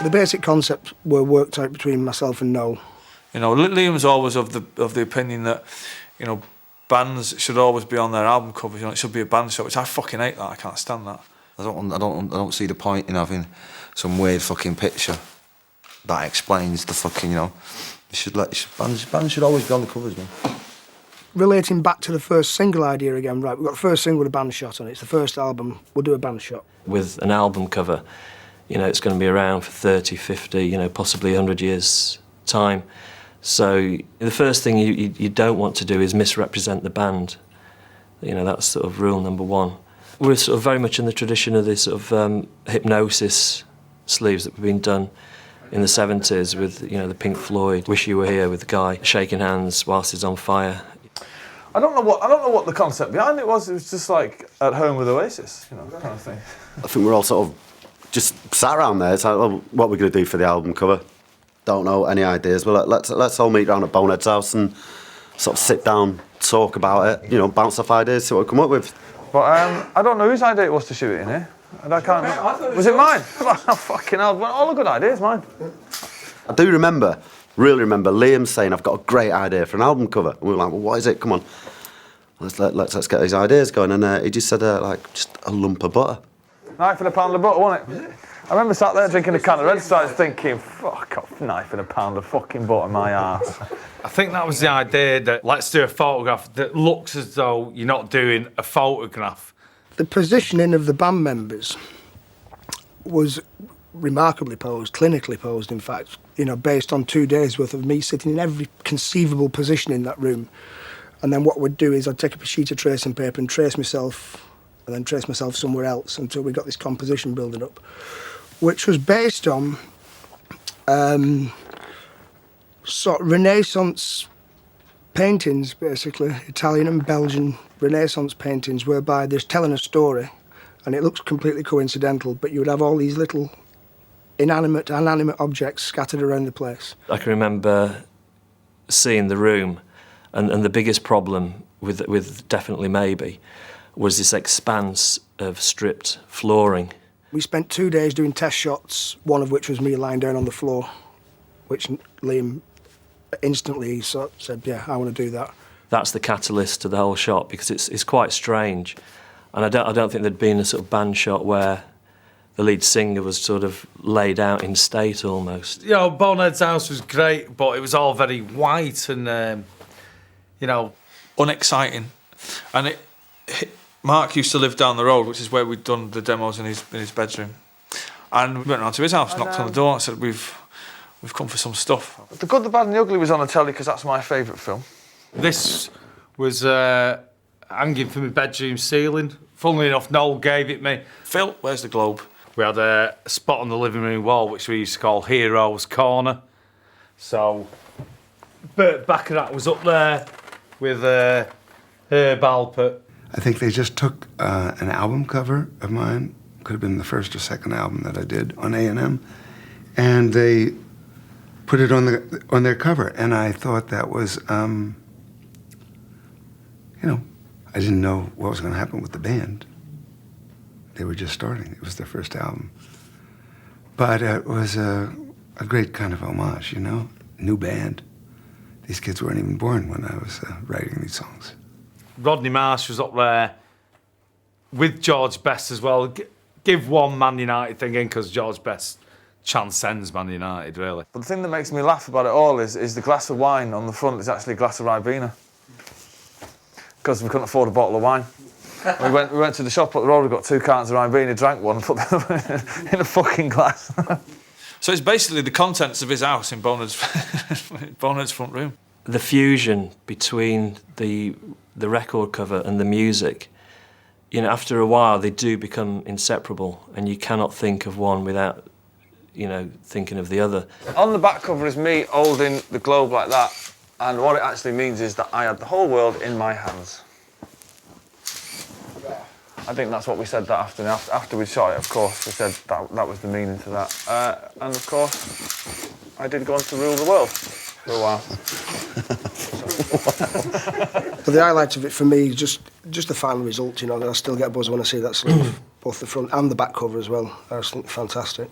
The basic concepts were worked out between myself and Noel. You know, Liam's always of the opinion that, you know, bands should always be on their album covers. You know, it should be a band shot, which I fucking hate that. I can't stand that. I don't see the point in having some weird fucking picture that explains the fucking, you know. Bands should always be on the covers, man. Relating back to the first single idea again, right, we've got the first single with a band shot on it. It's the first album, we'll do a band shot. With an album cover, you know, it's going to be around for 30, 50, you know, possibly 100 years' time. So the first thing you don't want to do is misrepresent the band. You know, that's sort of rule number one. We're sort of very much in the tradition of this sort of hypnosis sleeves that have been done in the 70s with, you know, the Pink Floyd, Wish You Were Here, with the guy shaking hands whilst he's on fire. I don't know what the concept behind it was. It was just like At Home with Oasis, you know, kind of thing. I think we're all sort of just sat around there. It's like, well, what we're going to do for the album cover? Don't know any ideas. Well, let's all meet around at Bonehead's house and sort of sit down, talk about it. You know, bounce off ideas, see what we come up with. But I don't know whose idea it was to shoot it in here. And I can't. Was it mine? Oh, fucking hell! Well, all the good ideas, mine. I do remember. Really remember Liam saying, "I've got a great idea for an album cover." And we were like, "Well, what is it? Come on, let's get these ideas going." And he just said, like, just a lump of butter. Knife and a pound of butter, wasn't it? I remember sat there drinking a can of Red Stripe thinking, "Fuck off, knife and a pound of fucking butter, my arse." I think that was the idea, that let's do a photograph that looks as though you're not doing a photograph. The positioning of the band members was remarkably posed, clinically posed, in fact, you know, based on 2 days' worth of me sitting in every conceivable position in that room. And then what we'd do is I'd take up a sheet of tracing paper and trace myself, and then trace myself somewhere else until we got this composition building up, which was based on sort of Renaissance paintings, basically, Italian and Belgian Renaissance paintings, whereby they're telling a story, and it looks completely coincidental, but you would have all these little inanimate, animate objects scattered around the place. I can remember seeing the room, and the biggest problem with Definitely Maybe was this expanse of stripped flooring. We spent 2 days doing test shots, one of which was me lying down on the floor, which Liam instantly sort of said, yeah, I want to do that. That's the catalyst to the whole shot, because it's quite strange. And I don't think there'd been a sort of band shot where the lead singer was sort of laid out in state almost. You know, Bonehead's house was great, but it was all very white and, you know, unexciting. And Mark used to live down the road, which is where we'd done the demos in his bedroom. And we went round to his house, knocked on the door, and said, we've come for some stuff. The Good, the Bad and the Ugly was on the telly because that's my favourite film. This was hanging from my bedroom ceiling. Funnily enough, Noel gave it me. Phil, where's the globe? We had a spot on the living room wall which we used to call Heroes Corner. So, Bert Bacharach was up there with Herb Alpert. I think they just took an album cover of mine, could have been the first or second album that I did on A&M, and they put it on their cover. And I thought that was, you know, I didn't know what was going to happen with the band. They were just starting. It was their first album. But it was a great kind of homage, you know, new band. These kids weren't even born when I was writing these songs. Rodney Marsh was up there with George Best as well. Give one Man United thing in, because George Best transcends Man United, really. But the thing that makes me laugh about it all is the glass of wine on the front is actually a glass of Ribena. Because we couldn't afford a bottle of wine. We went to the shop up the road, we got 2 cartons of Ribena, drank one and put them in a fucking glass. So it's basically the contents of his house in Bonehead's front room. The fusion between the record cover and the music, you know, after a while they do become inseparable, and you cannot think of one without, you know, thinking of the other. On the back cover is me holding the globe like that, and what it actually means is that I had the whole world in my hands. I think that's what we said that afternoon. After we shot it, of course, we said that was the meaning to that. And of course, I did go on to rule the world for a while. But the highlight of it for me is just the final result, you know, that I still get a buzz when I see that sleeve, both the front and the back cover as well. I just think fantastic.